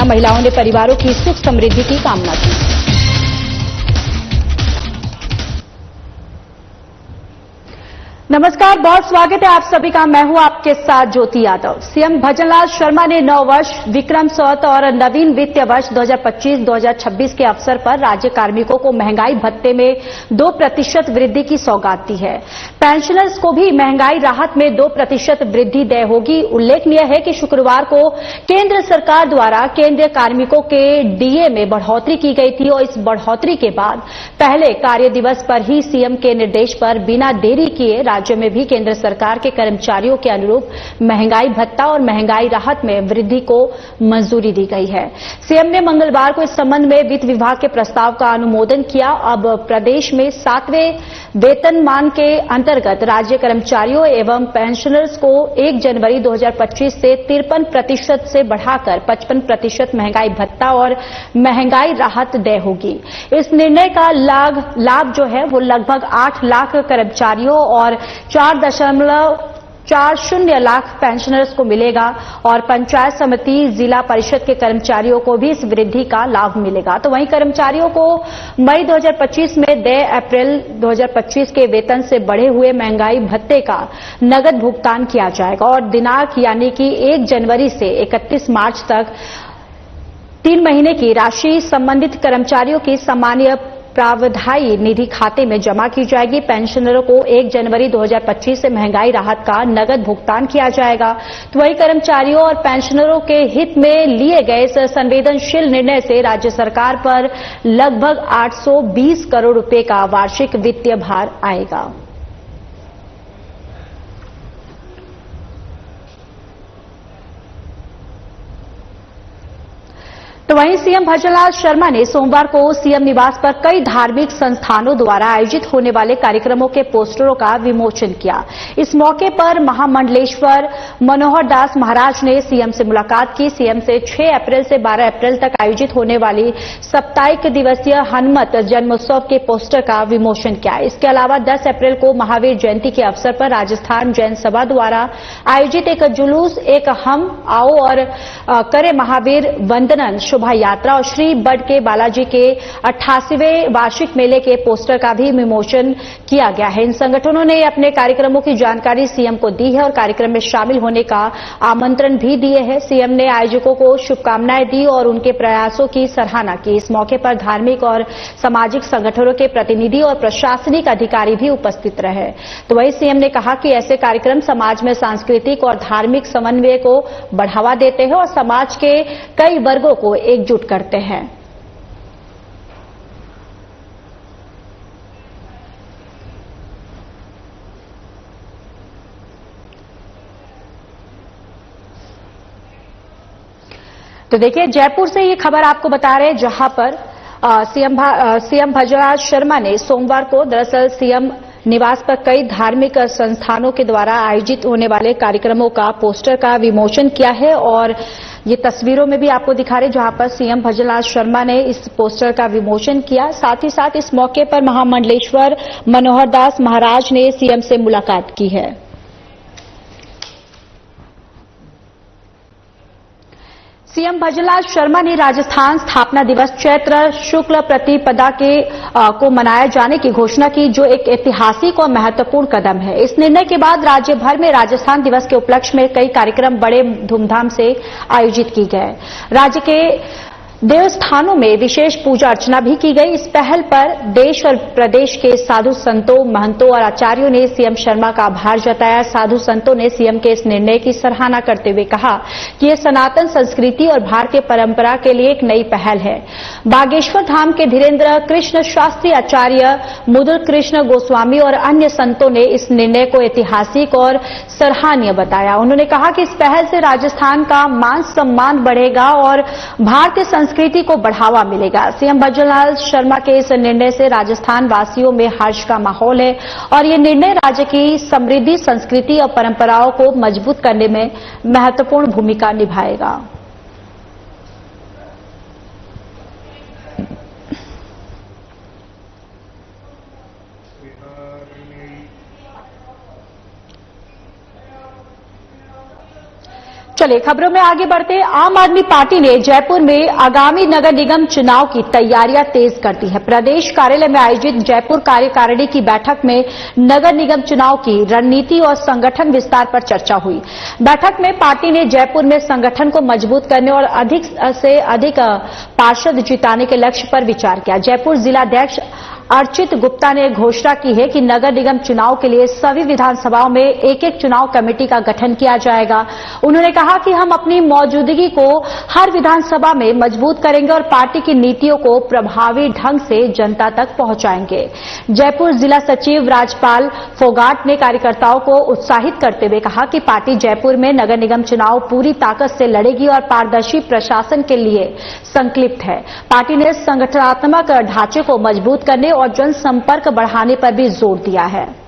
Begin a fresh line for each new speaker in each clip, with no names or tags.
महिलाओं ने परिवारों की सुख समृद्धि की कामना की। नमस्कार, बहुत स्वागत है आप सभी का। मैं हूं आपके साथ ज्योति यादव। सीएम भजनलाल शर्मा ने नव वर्ष, विक्रम संवत और नवीन वित्तीय वर्ष 2025-2026 के अवसर पर राज्य कार्मिकों को महंगाई भत्ते में 2% वृद्धि की सौगात दी है। पेंशनर्स को भी महंगाई राहत में 2% वृद्धि देय होगी। उल्लेखनीय है कि शुक्रवार को केंद्र सरकार द्वारा केंद्रीय कार्मिकों के डीए में बढ़ोतरी की गई थी और इस बढ़ोतरी के बाद पहले कार्य दिवस पर ही सीएम के निर्देश पर बिना देरी किए राज्य में भी केंद्र सरकार के कर्मचारियों के अनुरूप महंगाई भत्ता और महंगाई राहत में वृद्धि को मंजूरी दी गई है। सीएम ने मंगलवार को इस संबंध में वित्त विभाग के प्रस्ताव का अनुमोदन किया। अब प्रदेश में 7वें वेतनमान के अंतर्गत राज्य कर्मचारियों एवं पेंशनर्स को 1 जनवरी 2025 से 53% से बढ़ाकर 55% महंगाई भत्ता और महंगाई राहत देय होगी। इस निर्णय का लाभ जो है वो लगभग 8 लाख कर्मचारियों और 4.40 लाख पेंशनर्स को मिलेगा और पंचायत समिति, जिला परिषद के कर्मचारियों को भी इस वृद्धि का लाभ मिलेगा। तो वहीं कर्मचारियों को मई 2025 में देय अप्रैल 2025 के वेतन से बढ़े हुए महंगाई भत्ते का नगद भुगतान किया जाएगा और दिनांक यानी कि 1 जनवरी से 31 मार्च तक 3 महीने की राशि संबंधित कर्मचारियों की सामान्य प्रावधायी निधि खाते में जमा की जाएगी। पेंशनरों को 1 जनवरी 2025 से महंगाई राहत का नगद भुगतान किया जाएगा। तो वही कर्मचारियों और पेंशनरों के हित में लिए गए इस संवेदनशील निर्णय से राज्य सरकार पर लगभग 820 करोड़ रुपए का वार्षिक वित्तीय भार आएगा। तो वहीं सीएम भजनलाल शर्मा ने सोमवार को सीएम निवास पर कई धार्मिक संस्थानों द्वारा आयोजित होने वाले कार्यक्रमों के पोस्टरों का विमोचन किया। इस मौके पर महामंडलेश्वर मनोहर दास महाराज ने सीएम से मुलाकात की। सीएम से 6 अप्रैल से 12 अप्रैल तक आयोजित होने वाली साप्ताहिक दिवसीय हनुमत जन्मोत्सव के पोस्टर का विमोचन किया। इसके अलावा 10 अप्रैल को महावीर जयंती के अवसर पर राजस्थान जैन सभा द्वारा आयोजित एक जुलूस, एक हम आओ और करे महावीर वंदनन शोभा यात्रा और श्री बड के बालाजी के 88वें वार्षिक मेले के पोस्टर का भी विमोचन किया गया है। इन संगठनों ने अपने कार्यक्रमों की जानकारी सीएम को दी है और कार्यक्रम में शामिल होने का आमंत्रण भी दिए हैं। सीएम ने आयोजकों को शुभकामनाएं दी और उनके प्रयासों की सराहना की। इस मौके पर धार्मिक और सामाजिक संगठनों के प्रतिनिधि और प्रशासनिक अधिकारी भी उपस्थित रहे। तो वहीं सीएम ने कहा कि ऐसे कार्यक्रम समाज में सांस्कृतिक और धार्मिक समन्वय को बढ़ावा देते हैं और समाज के कई वर्गों को एकजुट करते हैं। तो देखिए, जयपुर से ये खबर आपको बता रहे हैं, जहां पर सीएम भजनलाल शर्मा ने सोमवार को दरअसल सीएम निवास पर कई धार्मिक संस्थानों के द्वारा आयोजित होने वाले कार्यक्रमों का पोस्टर का विमोचन किया है और ये तस्वीरों में भी आपको दिखा रहे जहां पर सीएम भजनलाल शर्मा ने इस पोस्टर का विमोचन किया। साथ ही साथ इस मौके पर महामंडलेश्वर मनोहर दास महाराज ने सीएम से मुलाकात की है। सीएम भजनलाल शर्मा ने राजस्थान स्थापना दिवस चैत्र शुक्ल प्रतिपदा को मनाए जाने की घोषणा की, जो एक ऐतिहासिक और महत्वपूर्ण कदम है। इस निर्णय के बाद राज्य भर में राजस्थान दिवस के उपलक्ष्य में कई कार्यक्रम बड़े धूमधाम से आयोजित किए गए। राज्य के देवस्थानों में विशेष पूजा अर्चना भी की गई। इस पहल पर देश और प्रदेश के साधु संतों, महंतों और आचार्यों ने सीएम शर्मा का आभार जताया। साधु संतों ने सीएम के इस निर्णय की सराहना करते हुए कहा कि यह सनातन संस्कृति और भारतीय परंपरा के लिए एक नई पहल है। बागेश्वर धाम के धीरेन्द्र कृष्ण शास्त्री आचार्य, मुदुल कृष्ण गोस्वामी और अन्य संतों ने इस निर्णय को ऐतिहासिक और सराहनीय बताया। उन्होंने कहा कि इस पहल से राजस्थान का मान सम्मान बढ़ेगा और भारतीय संस्कृति को बढ़ावा मिलेगा। सीएम भजनलाल शर्मा के इस निर्णय से राजस्थान वासियों में हर्ष का माहौल है और ये निर्णय राज्य की समृद्धि, संस्कृति और परंपराओं को मजबूत करने में महत्वपूर्ण भूमिका निभाएगा। चलिए चलिए खबरों में आगे बढ़ते हैं। आम आदमी पार्टी ने जयपुर में आगामी नगर निगम चुनाव की तैयारियां तेज कर दी है। प्रदेश कार्यालय में आयोजित जयपुर कार्यकारिणी की बैठक में नगर निगम चुनाव की रणनीति और संगठन विस्तार पर चर्चा हुई। बैठक में पार्टी ने जयपुर में संगठन को मजबूत करने और अधिक से अधिक पार्षद जिताने के लक्ष्य पर विचार किया। जयपुर जिलाध्यक्ष अर्चित गुप्ता ने घोषणा की है कि नगर निगम चुनाव के लिए सभी विधानसभाओं में एक एक चुनाव कमेटी का गठन किया जाएगा। उन्होंने कहा कि हम अपनी मौजूदगी को हर विधानसभा में मजबूत करेंगे और पार्टी की नीतियों को प्रभावी ढंग से जनता तक पहुंचाएंगे। जयपुर जिला सचिव राजपाल फोगाट ने कार्यकर्ताओं को उत्साहित करते हुए कहा कि पार्टी जयपुर में नगर निगम चुनाव पूरी ताकत से लड़ेगी और पारदर्शी प्रशासन के लिए संकल्पित है। पार्टी ने संगठनात्मक ढांचे को मजबूत करने और जनसंपर्क बढ़ाने पर भी जोर दिया है।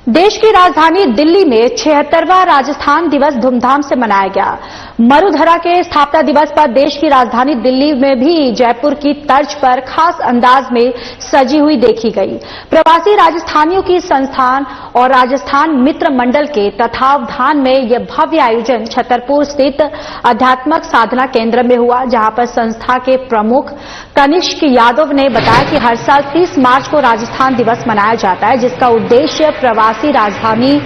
देश की राजधानी दिल्ली में 76वां राजस्थान दिवस धूमधाम से मनाया गया। मरुधरा के स्थापना दिवस पर देश की राजधानी दिल्ली में भी जयपुर की तर्ज पर खास अंदाज में सजी हुई देखी गई। प्रवासी राजस्थानियों की संस्थान और राजस्थान मित्र मंडल के तत्वावधान में यह भव्य आयोजन छतरपुर स्थित आध्यात्मिक साधना केंद्र में हुआ, जहां पर संस्था के प्रमुख कनिष्क यादव ने बताया कि हर साल 30 मार्च को राजस्थान दिवस मनाया जाता है, जिसका उद्देश्य प्रवासी राजस्थानी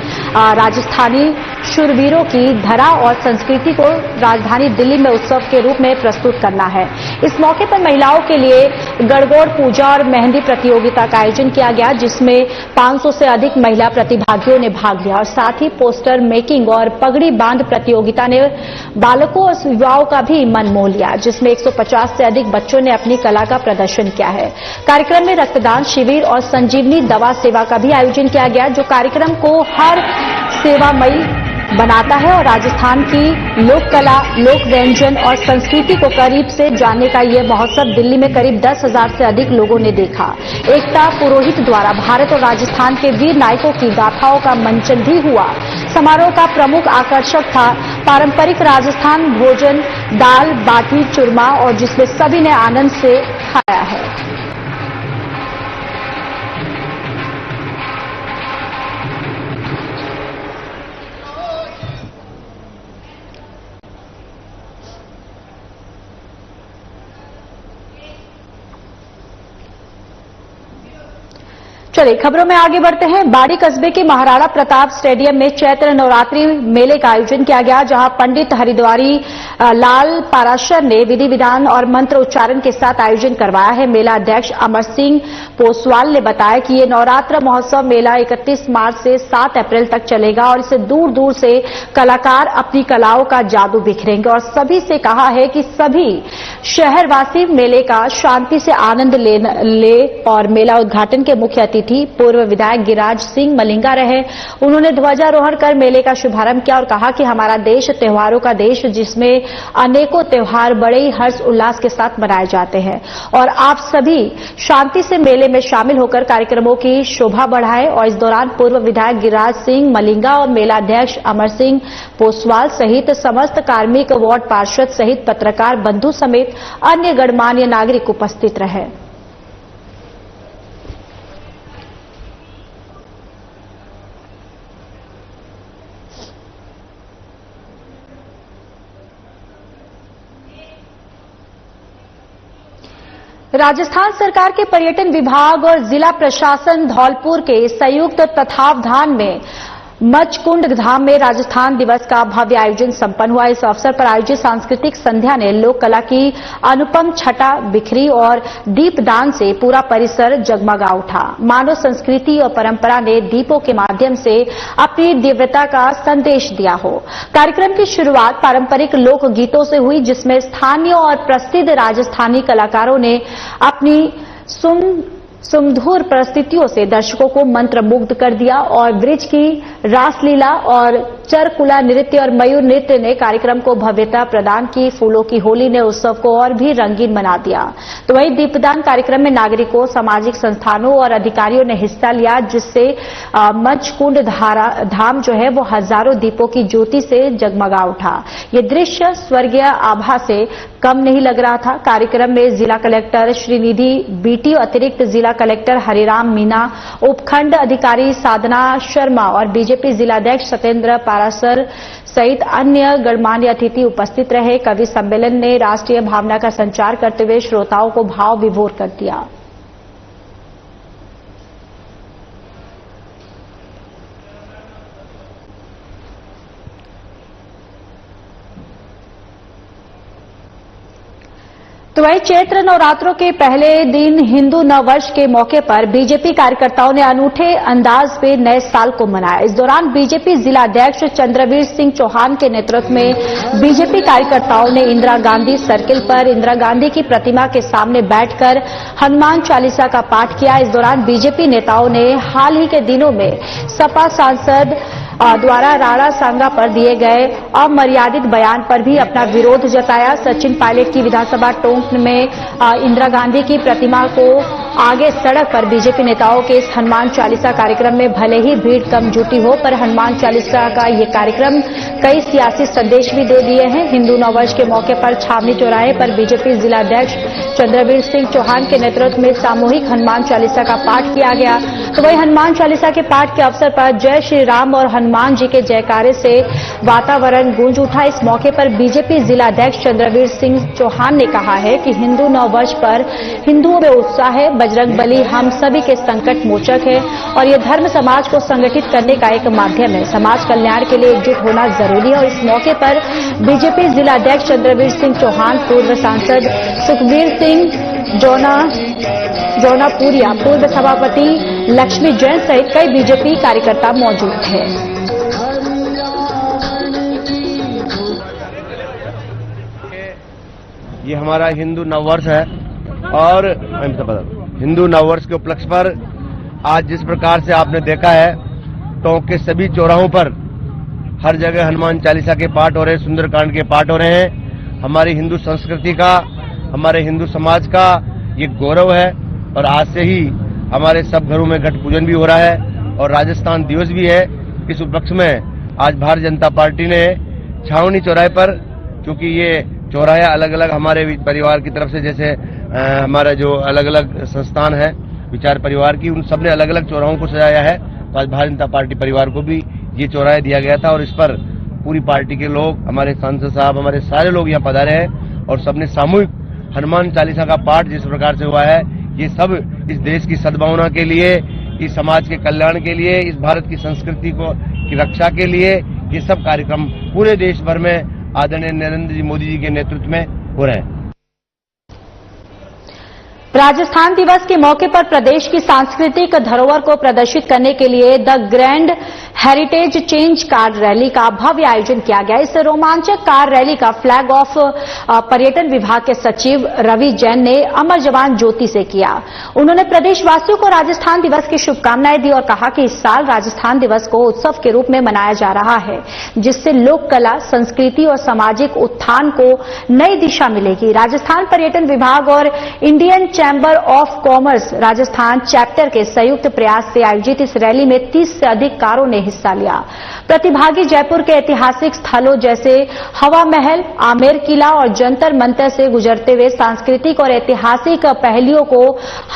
शूरवीरों की धरा और संस्कृति को राजधानी दिल्ली में उत्सव के रूप में प्रस्तुत करना है। इस मौके पर महिलाओं के लिए गणगौर पूजा और मेहंदी प्रतियोगिता का आयोजन किया गया, जिसमें 500 से अधिक महिला प्रतिभागियों ने भाग लिया और साथ ही पोस्टर मेकिंग और पगड़ी बांध प्रतियोगिता ने बालकों और युवाओं का भी मन मोह लिया, जिसमें 150 से अधिक बच्चों ने अपनी कला का प्रदर्शन किया है। कार्यक्रम में रक्तदान शिविर और संजीवनी दवा सेवा का भी आयोजन किया गया, जो कार्यक्रम को हर सेवामयी बनाता है और राजस्थान की लोक कला, लोक व्यंजन और संस्कृति को करीब से जानने का यह महोत्सव दिल्ली में करीब 10,000 से अधिक लोगों ने देखा। एकता पुरोहित द्वारा भारत और राजस्थान के वीर नायकों की गाथाओं का मंचन भी हुआ। समारोह का प्रमुख आकर्षक था पारंपरिक राजस्थान भोजन, दाल बाटी चूरमा, और जिसमें सभी ने आनंद से खाया है। चलिए खबरों में आगे बढ़ते हैं। बाड़ी कस्बे के महाराणा प्रताप स्टेडियम में चैत्र नवरात्रि मेले का आयोजन किया गया, जहां पंडित हरिद्वारी लाल पाराशर ने विधि विधान और मंत्र उच्चारण के साथ आयोजन करवाया है। मेला अध्यक्ष अमर सिंह पोसवाल ने बताया कि ये नवरात्र महोत्सव मेला 31 मार्च से 7 अप्रैल तक चलेगा और इसे दूर दूर से कलाकार अपनी कलाओं का जादू बिखरेंगे और सभी से कहा है कि सभी शहरवासी मेले का शांति से आनंद ले और मेला उद्घाटन के मुख्य अतिथि पूर्व विधायक गिरिराज सिंह मलिंगा रहे। उन्होंने ध्वजारोहण कर मेले का शुभारंभ किया और कहा कि हमारा देश त्योहारों का देश, जिसमें अनेकों त्योहार बड़े ही हर्ष उल्लास के साथ मनाए जाते हैं और आप सभी शांति से मेले में शामिल होकर कार्यक्रमों की शोभा बढ़ाएं। और इस दौरान पूर्व विधायक गिरिराज सिंह मलिंगा और मेला अध्यक्ष अमर सिंह पोसवाल सहित समस्त कार्मिक वार्ड पार्षद सहित पत्रकार बंधु समेत अन्य गणमान्य नागरिक उपस्थित रहे। राजस्थान सरकार के पर्यटन विभाग और जिला प्रशासन धौलपुर के संयुक्त तत्वावधान में मचकुंड धाम में राजस्थान दिवस का भव्य आयोजन संपन्न हुआ। इस अवसर पर आयोजित सांस्कृतिक संध्या ने लोक कला की अनुपम छटा बिखरी और दीपदान से पूरा परिसर जगमगा उठा। मानव संस्कृति और परंपरा ने दीपों के माध्यम से अपनी दिव्यता का संदेश दिया हो। कार्यक्रम की शुरुआत पारंपरिक लोक गीतों से हुई, जिसमें स्थानीय और प्रसिद्ध राजस्थानी कलाकारों ने अपनी सुमधुर प्रस्तुतियों से दर्शकों को मंत्रमुग्ध कर दिया और ब्रिज की रासलीला और चरकुला नृत्य और मयूर नृत्य ने कार्यक्रम को भव्यता प्रदान की। फूलों की होली ने उत्सव को और भी रंगीन बना दिया। तो वहीं दीपदान कार्यक्रम में नागरिकों, सामाजिक संस्थानों और अधिकारियों ने हिस्सा लिया, जिससे मंचकुंड धाम जो है वो हजारों दीपों की ज्योति से जगमगा उठा। ये दृश्य स्वर्गीय आभा से कम नहीं लग रहा था। कार्यक्रम में जिला कलेक्टर श्रीनिधि बीटीओ, अतिरिक्त जिला कलेक्टर हरिराम मीना, उपखंड अधिकारी साधना शर्मा और बीजेपी जिलाध्यक्ष सत्येंद्र पारासर सहित अन्य गणमान्य अतिथि उपस्थित रहे। कवि सम्मेलन ने राष्ट्रीय भावना का संचार करते हुए श्रोताओं को भाव विभोर कर दिया। तो वही चैत्र नवरात्रों के पहले दिन हिंदू नववर्ष के मौके पर बीजेपी कार्यकर्ताओं ने अनूठे अंदाज में नए साल को मनाया। इस दौरान बीजेपी जिलाध्यक्ष चंद्रवीर सिंह चौहान के नेतृत्व में बीजेपी कार्यकर्ताओं ने इंदिरा गांधी सर्किल पर इंदिरा गांधी की प्रतिमा के सामने बैठकर हनुमान चालीसा का पाठ किया। इस दौरान बीजेपी नेताओं ने हाल ही के दिनों में सपा सांसद द्वारा राणा सांगा पर दिए गए अमर्यादित बयान पर भी अपना विरोध जताया। सचिन पायलट की विधानसभा टोंक में इंदिरा गांधी की प्रतिमा को आगे सड़क पर बीजेपी नेताओं के इस हनुमान चालीसा कार्यक्रम में भले ही भीड़ कम जुटी हो, पर हनुमान चालीसा का ये कार्यक्रम कई सियासी संदेश भी दे दिए हैं। हिंदू नववर्ष के मौके पर छावनी चौराहे पर बीजेपी जिलाध्यक्ष चंद्रवीर सिंह चौहान के नेतृत्व में सामूहिक हनुमान चालीसा का पाठ किया गया। तो वही हनुमान चालीसा के पाठ के अवसर पर जय श्री राम और हनुमान जी के जयकारे से वातावरण गूंज उठा। इस मौके पर बीजेपी जिलाध्यक्ष चंद्रवीर सिंह चौहान ने कहा है कि हिंदू नववर्ष पर हिंदुओं में उत्साह है। बजरंगबली हम सभी के संकट मोचक है और ये धर्म समाज को संगठित करने का एक माध्यम है। समाज कल्याण के लिए एकजुट होना जरूरी है। और इस मौके पर बीजेपी जिलाध्यक्ष चंद्रवीर सिंह चौहान, पूर्व सांसद सुखबीर सिंह जौनापुरिया, पूर्व सभापति लक्ष्मी जैन सहित कई बीजेपी कार्यकर्ता मौजूद थे।
ये हमारा हिंदू नववर्ष है और हिंदू नववर्ष के उपलक्ष्य पर आज जिस प्रकार से आपने देखा है, टोंक के सभी चौराहों पर हर जगह हनुमान चालीसा के पाठ हो रहे हैं, सुंदरकांड के पाठ हो रहे हैं। हमारी हिंदू संस्कृति का, हमारे हिंदू समाज का ये गौरव है। और आज से ही हमारे सब घरों में घट पूजन भी हो रहा है और राजस्थान दिवस भी है। इस उपलक्ष्य में आज भारतीय जनता पार्टी ने छावनी चौराहे पर, क्योंकि ये चौराहे अलग अलग हमारे परिवार की तरफ से, जैसे हमारा जो अलग अलग संस्थान है विचार परिवार की, उन सब ने अलग अलग चौराहों को सजाया है। तो आज भारतीय जनता पार्टी परिवार को भी ये चौराहे दिया गया था और इस पर पूरी पार्टी के लोग, हमारे सांसद साहब, हमारे सारे लोग यहाँ पधारे हैं और सबने सामूहिक हनुमान चालीसा का पाठ जिस प्रकार से हुआ है, ये सब इस देश की सद्भावना के लिए, इस समाज के कल्याण के लिए, इस भारत की संस्कृति की रक्षा के लिए ये सब कार्यक्रम पूरे देश भर में आदरणीय नरेंद्र जी मोदी जी के नेतृत्व में हो रहे हैं।
राजस्थान दिवस के मौके पर प्रदेश की सांस्कृतिक धरोहर को प्रदर्शित करने के लिए the grand heritage change car rally का भव्य आयोजन किया गया। इस रोमांचक कार रैली का फ्लैग ऑफ पर्यटन विभाग के सचिव रवि जैन ने अमर जवान ज्योति से किया। उन्होंने प्रदेशवासियों को राजस्थान दिवस की शुभकामनाएं दी और कहा कि इस साल राजस्थान दिवस को उत्सव के रूप में मनाया जा रहा है, जिससे लोक कला, संस्कृति और सामाजिक उत्थान को नई दिशा मिलेगी। राजस्थान पर्यटन विभाग और Indian chamber of commerce Rajasthan chapter के संयुक्त प्रयास से आयोजित इस रैली में 30 से अधिक कारों ने हिस्सा लिया। प्रतिभागी जयपुर के ऐतिहासिक स्थलों जैसे हवा महल, आमेर किला और जंतर मंतर से गुजरते हुए सांस्कृतिक और ऐतिहासिक पहलुओं को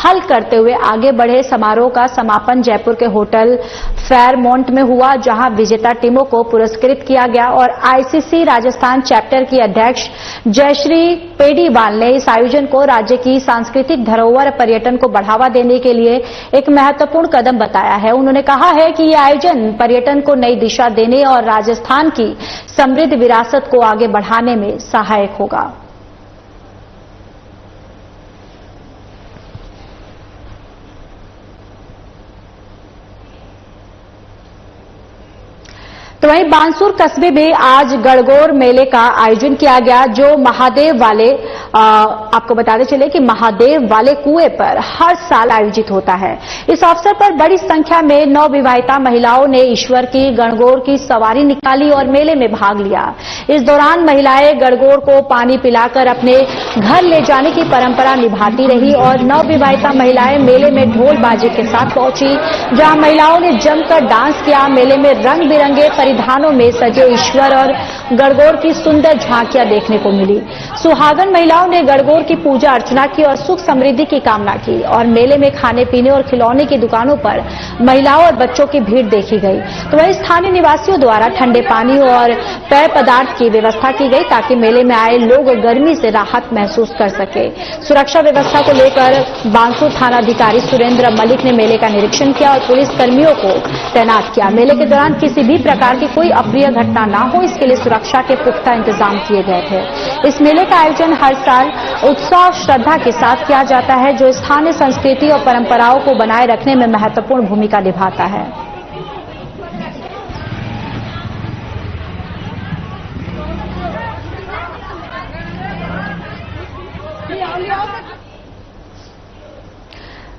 हल करते हुए आगे बढ़े। समारोह का समापन जयपुर के होटल फेयरमाउंट में हुआ, जहां विजेता टीमों को पुरस्कृत किया गया और आईसीसी राजस्थान चैप्टर की अध्यक्ष जयश्री पेडीवाल ने इस आयोजन को राज्य की सांस्कृतिक धरोहर पर्यटन को बढ़ावा देने के लिए एक महत्वपूर्ण कदम बताया है। उन्होंने कहा है कि यह आयोजन पर्यटन को नई दिशा देने और राजस्थान की समृद्ध विरासत को आगे बढ़ाने में सहायक होगा। तो वहीं बानसूर कस्बे में आज गणगौर मेले का आयोजन किया गया, जो महादेव वाले आपको बताते चले कि महादेव वाले कुएं पर हर साल आयोजित होता है। इस अवसर पर बड़ी संख्या में नवविवाहिता महिलाओं ने ईश्वर की गणगौर की सवारी निकाली और मेले में भाग लिया। इस दौरान महिलाएं गणगौर को पानी पिलाकर अपने घर ले जाने की परंपरा निभाती रही और नवविवाहिता महिलाएं मेले में ढोल बाजे के साथ पहुंची, जहां महिलाओं ने जमकर डांस किया। मेले में रंग बिरंगे परिधानों में सजे ईश्वर और गणगौर की सुंदर झांकियां देखने को मिली। सुहागन महिलाओं ने गणगौर की पूजा अर्चना की और सुख समृद्धि की कामना की और मेले में खाने पीने और खिलौने की दुकानों पर महिलाओं और बच्चों की भीड़ देखी गई। तो वहीं स्थानीय निवासियों द्वारा ठंडे पानी और पेय पदार्थ की व्यवस्था की गई ताकि मेले में आए लोग गर्मी से राहत महसूस कर सके। सुरक्षा व्यवस्था को लेकर बांसुर थानाधिकारी सुरेंद्र मलिक ने मेले का निरीक्षण किया और पुलिस कर्मियों को तैनात किया। मेले के दौरान किसी भी प्रकार की कोई अप्रिय घटना न हो, इसके लिए सुरक्षा के पुख्ता इंतजाम किए गए थे। इस मेले का आयोजन हर साल उत्साह और श्रद्धा के साथ किया जाता है, जो स्थानीय संस्कृति और परंपराओं को बनाए रखने में महत्वपूर्ण भूमिका निभाता है।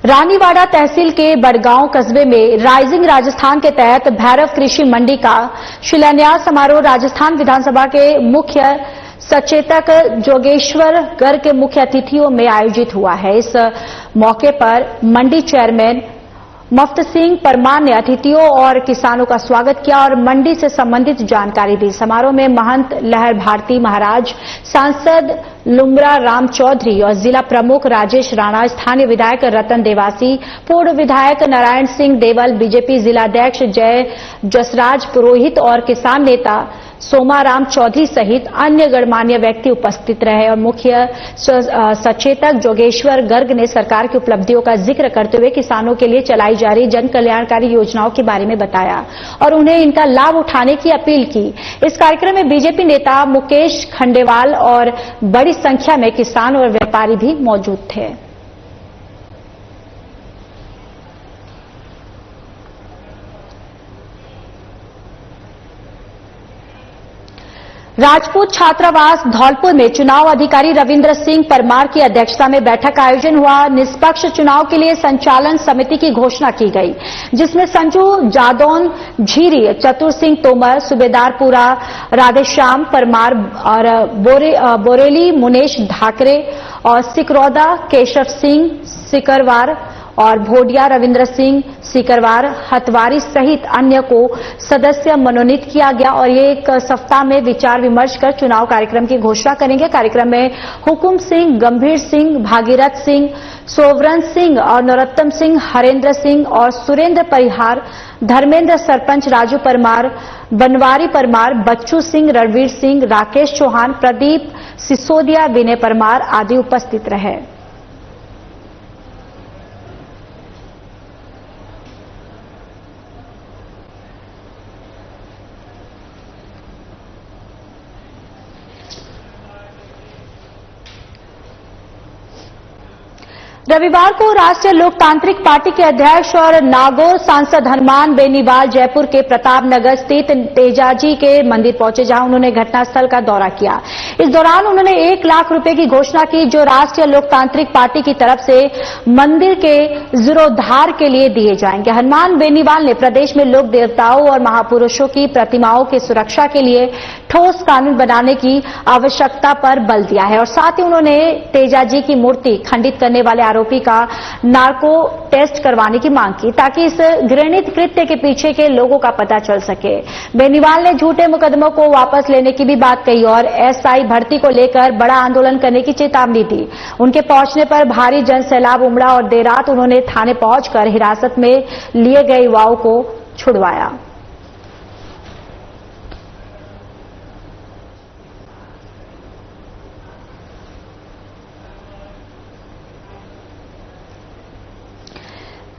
रानीवाड़ा तहसील के बड़गांव कस्बे में राइजिंग राजस्थान के तहत भैरव कृषि मंडी का शिलान्यास समारोह राजस्थान विधानसभा के मुख्य सचेतक जोगेश्वर गर्ग के मुख्य अतिथियों में आयोजित हुआ है। इस मौके पर मंडी चेयरमैन मुफ्त सिंह परमार ने अतिथियों और किसानों का स्वागत किया और मंडी से संबंधित जानकारी दी। समारोह में महंत लहर भारती महाराज, सांसद लुम्बरा राम चौधरी और जिला प्रमुख राजेश राणा, स्थानीय विधायक रतन देवासी, पूर्व विधायक नारायण सिंह देवल, बीजेपी जिलाध्यक्ष जय जसराज पुरोहित और किसान नेता सोमाराम चौधरी सहित अन्य गणमान्य व्यक्ति उपस्थित रहे और मुख्य सचेतक जोगेश्वर गर्ग ने सरकार की उपलब्धियों का जिक्र करते हुए किसानों के लिए चलाई जा रही जन कल्याणकारी योजनाओं के बारे में बताया और उन्हें इनका लाभ उठाने की अपील की। इस कार्यक्रम में बीजेपी नेता मुकेश खंडेवाल और बड़ी संख्या में किसान और व्यापारी भी मौजूद थे। राजपूत छात्रावास धौलपुर में चुनाव अधिकारी रविंद्र सिंह परमार की अध्यक्षता में बैठक का आयोजन हुआ। निष्पक्ष चुनाव के लिए संचालन समिति की घोषणा की गई, जिसमें संजू जादौन झीरी, चतुर सिंह तोमर, सूबेदारपुरा राधेश्याम परमार और बोरेली मुनेश ढाकरे और सिकरौदा केशव सिंह सिकरवार और भोडिया रविंद्र सिंह सिकरवार हतवारी सहित अन्य को सदस्य मनोनीत किया गया और ये एक सप्ताह में विचार विमर्श कर चुनाव कार्यक्रम की घोषणा करेंगे। कार्यक्रम में हुकुम सिंह, गंभीर सिंह, भागीरथ सिंह, सोवरन सिंह और नरोत्तम सिंह, हरेंद्र सिंह और सुरेंद्र परिहार, धर्मेंद्र सरपंच राजू परमार, बनवारी परमार, बच्चू सिंह, रणवीर सिंह, राकेश चौहान, प्रदीप सिसोदिया, विनय परमार आदि उपस्थित रहे। रविवार को राष्ट्रीय लोकतांत्रिक पार्टी के अध्यक्ष और नागौर सांसद हनुमान बेनीवाल जयपुर के प्रताप नगर स्थित तेजाजी के मंदिर पहुंचे, जहां उन्होंने घटनास्थल का दौरा किया। इस दौरान उन्होंने 1 लाख रुपए की घोषणा की, जो राष्ट्रीय लोकतांत्रिक पार्टी की तरफ से मंदिर के जीर्णोद्धार के लिए दिए जाएंगे। हनुमान बेनीवाल ने प्रदेश में लोक देवताओं और महापुरुषों की प्रतिमाओं की सुरक्षा के लिए ठोस कानून बनाने की आवश्यकता पर बल दिया है और साथ ही उन्होंने तेजाजी की मूर्ति खंडित करने वाले आरोपी का नार्को टेस्ट करवाने की मांग की, ताकि इस घृणित कृत्य के पीछे के लोगों का पता चल सके। बेनीवाल ने झूठे मुकदमों को वापस लेने की भी बात कही और एसआई भर्ती को लेकर बड़ा आंदोलन करने की चेतावनी दी। उनके पहुंचने पर भारी जनसैलाब उमड़ा और देर रात उन्होंने थाने पहुंचकर हिरासत में लिए गए युवाओं को छुड़वाया।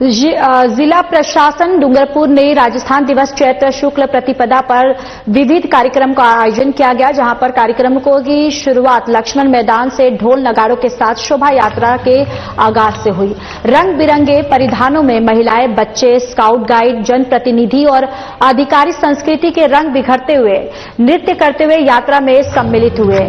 जिला प्रशासन डूंगरपुर ने राजस्थान दिवस चैत्र शुक्ल प्रतिपदा पर विविध कार्यक्रम का आयोजन किया गया, जहां पर कार्यक्रमों की शुरुआत लक्ष्मण मैदान से ढोल नगाड़ों के साथ शोभा यात्रा के आगाज से हुई। रंग बिरंगे परिधानों में महिलाएं, बच्चे, स्काउट गाइड, जनप्रतिनिधि और अधिकारी संस्कृति के रंग बिखरते हुए नृत्य करते हुए यात्रा में सम्मिलित हुए।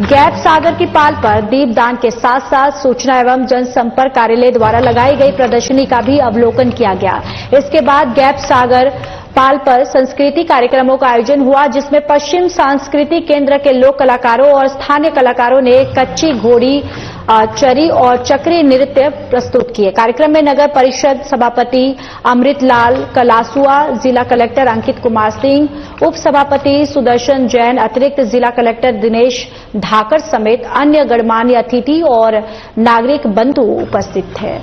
गैप सागर की पाल पर दीपदान के साथ साथ सूचना एवं जनसंपर्क कार्यालय द्वारा लगाई गई प्रदर्शनी का भी अवलोकन किया गया। इसके बाद गैप सागर पाल पर सांस्कृतिक कार्यक्रमों का आयोजन हुआ, जिसमें पश्चिम सांस्कृतिक केंद्र के लोक कलाकारों और स्थानीय कलाकारों ने कच्ची घोड़ी, चरी और चक्री नृत्य प्रस्तुत किए। कार्यक्रम में नगर परिषद सभापति अमृतलाल कलासुआ, जिला कलेक्टर अंकित कुमार सिंह, उप सभापति सुदर्शन जैन, अतिरिक्त जिला कलेक्टर दिनेश ढाकर समेत अन्य गणमान्य अतिथि और नागरिक बंधु उपस्थित थे।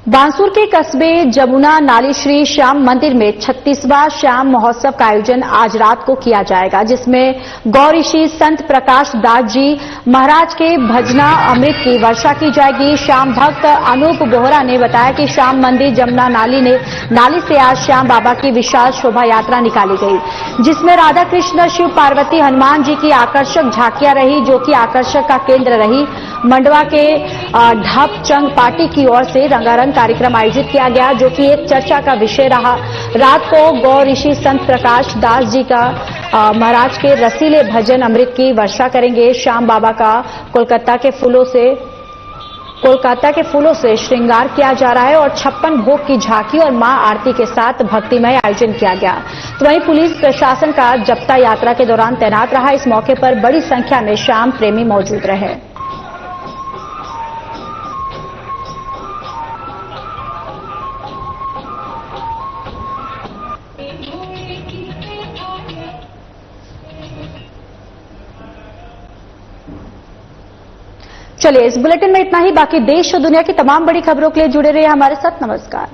बांसुर के कस्बे जमुना नाली श्री श्याम मंदिर में 36वां श्याम महोत्सव का आयोजन आज रात को किया जाएगा, जिसमें गौ ऋषि संत प्रकाश दास जी महाराज के भजना अमृत की वर्षा की जाएगी। श्याम भक्त अनूप बोहरा ने बताया कि श्याम मंदिर जमुना नाली से आज श्याम बाबा की विशाल शोभा यात्रा निकाली गई, जिसमें राधा कृष्ण, शिव पार्वती, हनुमान जी की आकर्षक झांकियां रही, जो कि आकर्षक का केंद्र रही। मंडवा के ढप चंग पार्टी की ओर से रंगारंग कार्यक्रम आयोजित किया गया, जो कि एक चर्चा का विषय रहा। रात को गौ ऋषि संत प्रकाश दास जी का महाराज के रसीले भजन अमृत की वर्षा करेंगे। श्याम बाबा का कोलकाता के फूलों से श्रृंगार किया जा रहा है और 56 भोग की झांकी और मां आरती के साथ भक्तिमय आयोजन किया गया। तो वहीं पुलिस प्रशासन का जप्ता यात्रा के दौरान तैनात रहा। इस मौके पर बड़ी संख्या में श्याम प्रेमी मौजूद रहे। चलिए, इस बुलेटिन में इतना ही। बाकी देश और दुनिया की तमाम बड़ी खबरों के लिए जुड़े रहिए हमारे साथ। नमस्कार।